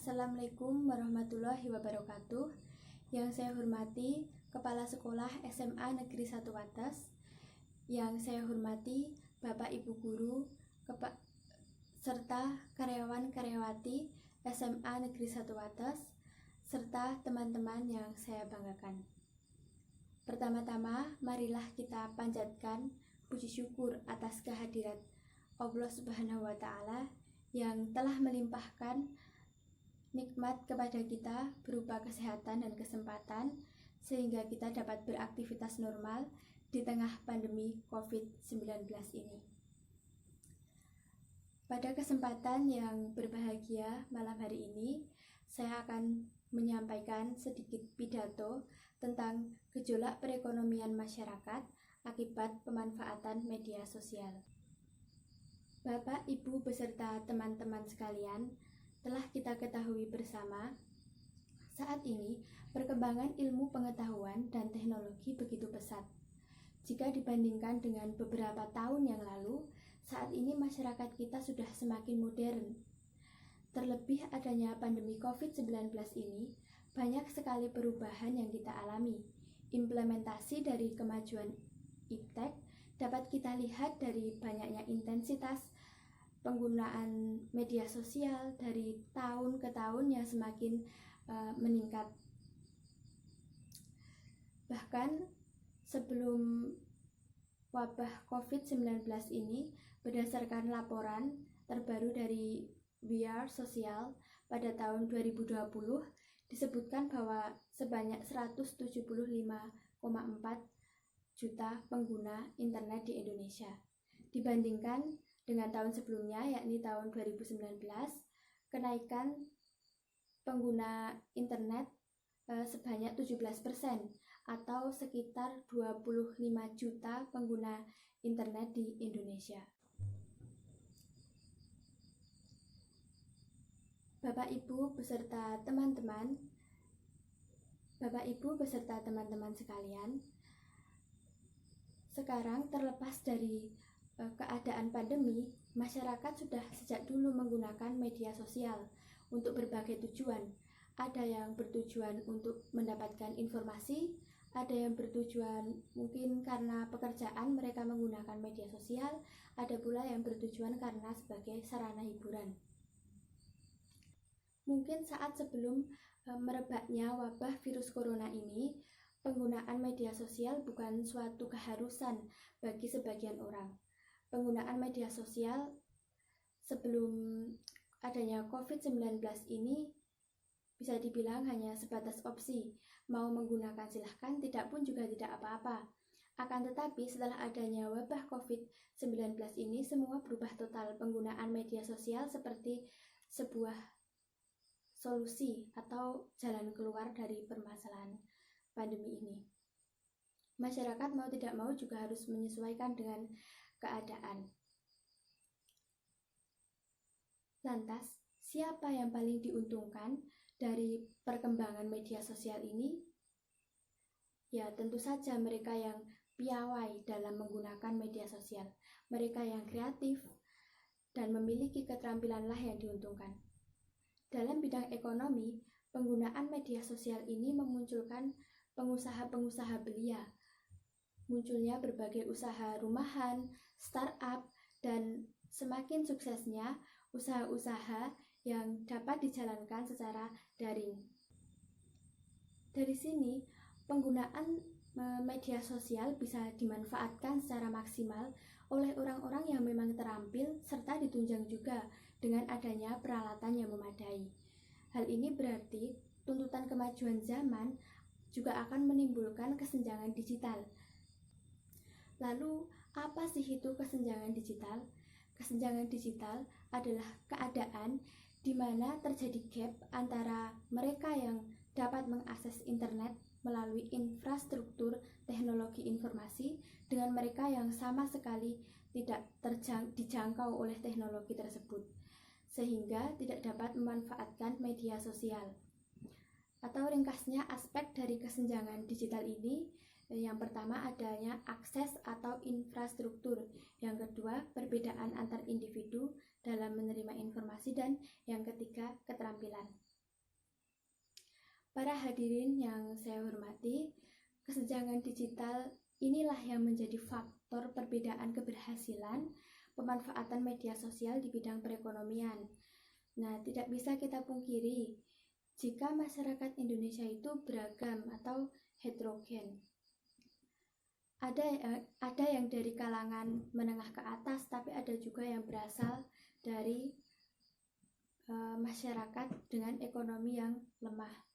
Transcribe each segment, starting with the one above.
Assalamualaikum warahmatullahi wabarakatuh. Yang saya hormati Kepala Sekolah SMA Negeri 1 Wates, yang saya hormati Bapak Ibu Guru, serta karyawan-karyawati SMA Negeri 1 Wates, serta teman-teman yang saya banggakan. Pertama-tama, marilah kita panjatkan puji syukur atas kehadirat Allah Subhanahu wa Ta'ala yang telah melimpahkan nikmat kepada kita berupa kesehatan dan kesempatan sehingga kita dapat beraktivitas normal di tengah pandemi COVID-19 ini. Pada kesempatan yang berbahagia malam hari ini, saya akan menyampaikan sedikit pidato tentang gejolak perekonomian masyarakat akibat pemanfaatan media sosial. Bapak, Ibu, beserta teman-teman sekalian, telah kita ketahui bersama, saat ini perkembangan ilmu pengetahuan dan teknologi begitu pesat. Jika dibandingkan dengan beberapa tahun yang lalu, saat ini masyarakat kita sudah semakin modern. Terlebih adanya pandemi COVID-19 ini, banyak sekali perubahan yang kita alami. Implementasi dari kemajuan iptek dapat kita lihat dari banyaknya intensitas penggunaan media sosial dari tahun ke tahun yang semakin meningkat. Bahkan sebelum wabah COVID-19 ini, berdasarkan laporan terbaru dari We Are Social pada tahun 2020, disebutkan bahwa sebanyak 175,4 juta pengguna internet di Indonesia. Dibandingkan dengan tahun sebelumnya, yakni tahun 2019, kenaikan pengguna internet sebanyak 17% atau sekitar 25 juta pengguna internet di Indonesia. Bapak Ibu beserta teman-teman sekalian, sekarang terlepas dari keadaan pandemi, masyarakat sudah sejak dulu menggunakan media sosial untuk berbagai tujuan. Ada yang bertujuan untuk mendapatkan informasi, ada yang bertujuan mungkin karena pekerjaan mereka menggunakan media sosial, ada pula yang bertujuan karena sebagai sarana hiburan. Mungkin saat sebelum merebaknya wabah virus corona ini, penggunaan media sosial bukan suatu keharusan bagi sebagian orang. Penggunaan media sosial sebelum adanya COVID-19 ini bisa dibilang hanya sebatas opsi. Mau menggunakan silahkan, tidak pun juga tidak apa-apa. Akan tetapi setelah adanya wabah COVID-19 ini, semua berubah total. Penggunaan media sosial seperti sebuah solusi atau jalan keluar dari permasalahan pandemi ini. Masyarakat mau tidak mau juga harus menyesuaikan dengan keadaan. Lantas, siapa yang paling diuntungkan dari perkembangan media sosial ini? Ya, tentu saja mereka yang piawai dalam menggunakan media sosial. Mereka yang kreatif dan memiliki keterampilanlah yang diuntungkan. Dalam bidang ekonomi, penggunaan media sosial ini memunculkan pengusaha-pengusaha belia. Munculnya berbagai usaha rumahan, startup, dan semakin suksesnya usaha-usaha yang dapat dijalankan secara daring. Dari sini, penggunaan media sosial bisa dimanfaatkan secara maksimal oleh orang-orang yang memang terampil serta ditunjang juga dengan adanya peralatan yang memadai. Hal ini berarti tuntutan kemajuan zaman juga akan menimbulkan kesenjangan digital. Lalu, apa sih itu kesenjangan digital? Kesenjangan digital adalah keadaan di mana terjadi gap antara mereka yang dapat mengakses internet melalui infrastruktur teknologi informasi dengan mereka yang sama sekali tidak dijangkau oleh teknologi tersebut, sehingga tidak dapat memanfaatkan media sosial. Atau ringkasnya, aspek dari kesenjangan digital ini, yang pertama adanya akses atau infrastruktur, yang kedua perbedaan antar individu dalam menerima informasi, dan yang ketiga keterampilan. Para hadirin yang saya hormati, kesenjangan digital inilah yang menjadi faktor perbedaan keberhasilan pemanfaatan media sosial di bidang perekonomian. Nah, tidak bisa kita pungkiri jika masyarakat Indonesia itu beragam atau heterogen. Ada yang dari kalangan menengah ke atas, tapi ada juga yang berasal dari masyarakat dengan ekonomi yang lemah.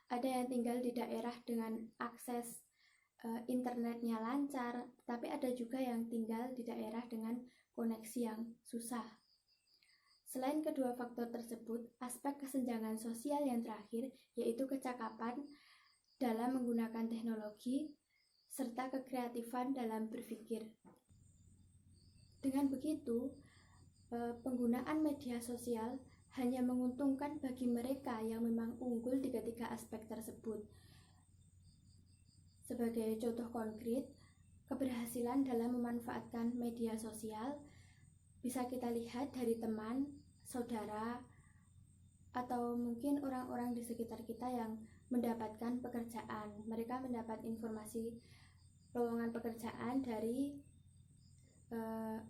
Ada yang tinggal di daerah dengan akses internetnya lancar, tapi ada juga yang tinggal di daerah dengan koneksi yang susah. Selain kedua faktor tersebut, aspek kesenjangan sosial yang terakhir yaitu kecakapan dalam menggunakan teknologi serta kekreatifan dalam berpikir. Dengan begitu, penggunaan media sosial hanya menguntungkan bagi mereka yang memang unggul di ketiga aspek tersebut. Sebagai contoh konkret, keberhasilan dalam memanfaatkan media sosial bisa kita lihat dari teman, saudara, atau mungkin orang-orang di sekitar kita yang mendapatkan pekerjaan. Mereka mendapat informasi lowongan pekerjaan dari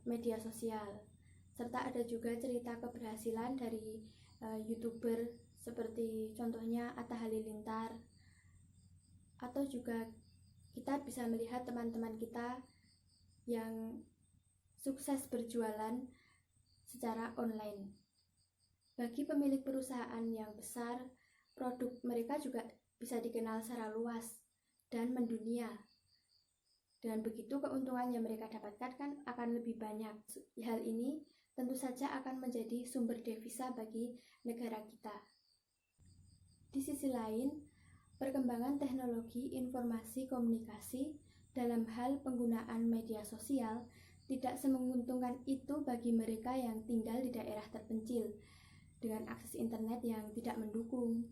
media sosial. Serta ada juga cerita keberhasilan dari YouTuber seperti contohnya Atta Halilintar. Atau juga kita bisa melihat teman-teman kita yang sukses berjualan secara online. Bagi pemilik perusahaan yang besar, produk mereka juga bisa dikenal secara luas dan mendunia. Dengan begitu, keuntungan yang mereka dapatkan kan akan lebih banyak. Hal ini tentu saja akan menjadi sumber devisa bagi negara kita. Di sisi lain, perkembangan teknologi informasi komunikasi dalam hal penggunaan media sosial tidak semenguntungkan itu bagi mereka yang tinggal di daerah terpencil dengan akses internet yang tidak mendukung.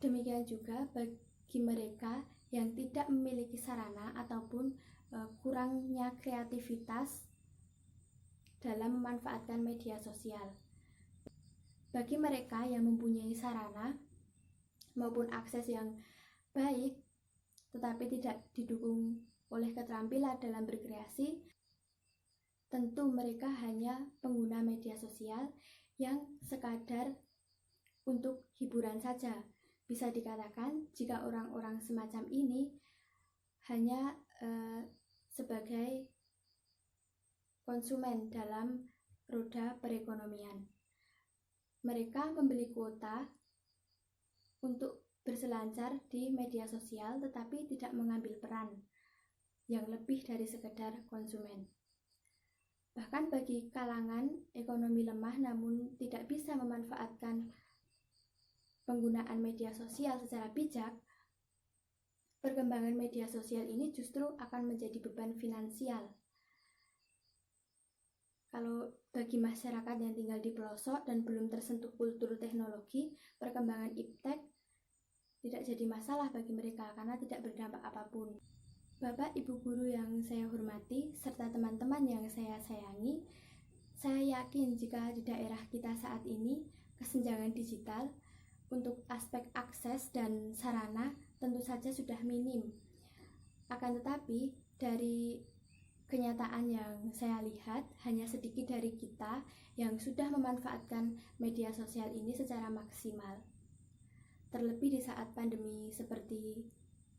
Demikian juga bagi mereka yang tidak memiliki sarana ataupun kurangnya kreativitas dalam memanfaatkan media sosial. Bagi mereka yang mempunyai sarana maupun akses yang baik tetapi tidak didukung oleh keterampilan dalam berkreasi, tentu mereka hanya pengguna media sosial yang sekadar untuk hiburan saja. Bisa dikatakan jika orang-orang semacam ini hanya sebagai konsumen dalam roda perekonomian. Mereka membeli kuota untuk berselancar di media sosial tetapi tidak mengambil peran yang lebih dari sekedar konsumen. Bahkan bagi kalangan ekonomi lemah namun tidak bisa memanfaatkan penggunaan media sosial secara bijak, perkembangan media sosial ini justru akan menjadi beban finansial. Kalau bagi masyarakat yang tinggal di pelosok dan belum tersentuh kultur teknologi, perkembangan iptek tidak jadi masalah bagi mereka karena tidak berdampak apapun. Bapak Ibu guru yang saya hormati serta teman-teman yang saya sayangi, saya yakin jika di daerah kita saat ini kesenjangan digital untuk aspek akses dan sarana tentu saja sudah minim. Akan tetapi dari kenyataan yang saya lihat hanya sedikit dari kita yang sudah memanfaatkan media sosial ini secara maksimal. Terlebih di saat pandemi seperti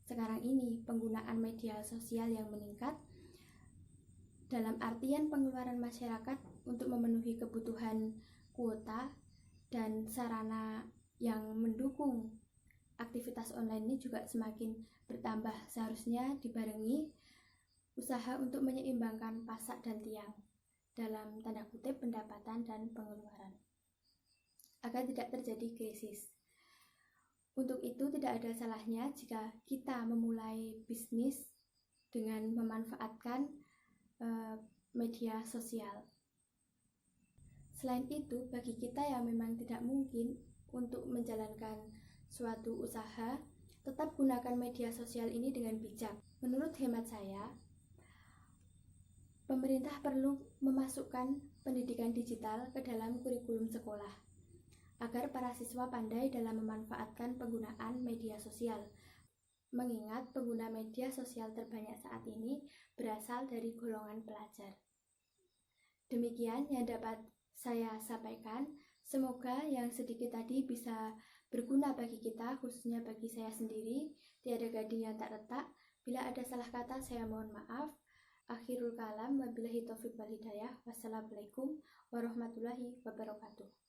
sekarang ini, penggunaan media sosial yang meningkat dalam artian pengeluaran masyarakat untuk memenuhi kebutuhan kuota dan sarana yang mendukung aktivitas online ini juga semakin bertambah. Seharusnya dibarengi usaha untuk menyeimbangkan pasak dan tiang dalam tanda kutip pendapatan dan pengeluaran agar tidak terjadi krisis. Untuk itu tidak ada salahnya jika kita memulai bisnis dengan memanfaatkan media sosial. Selain itu, bagi kita yang memang tidak mungkin untuk menjalankan suatu usaha, tetap gunakan media sosial ini dengan bijak. Menurut hemat saya, pemerintah perlu memasukkan pendidikan digital ke dalam kurikulum sekolah. agar para siswa pandai dalam memanfaatkan penggunaan media sosial. Mengingat pengguna media sosial terbanyak saat ini berasal dari golongan pelajar. Demikian yang dapat saya sampaikan. Semoga yang sedikit tadi bisa berguna bagi kita, khususnya bagi saya sendiri. Tiada gading yang tak retak. Bila ada salah kata, saya mohon maaf. Akhirul kalam, wabillahi taufiq wal hidayah. Wassalamualaikum warahmatullahi wabarakatuh.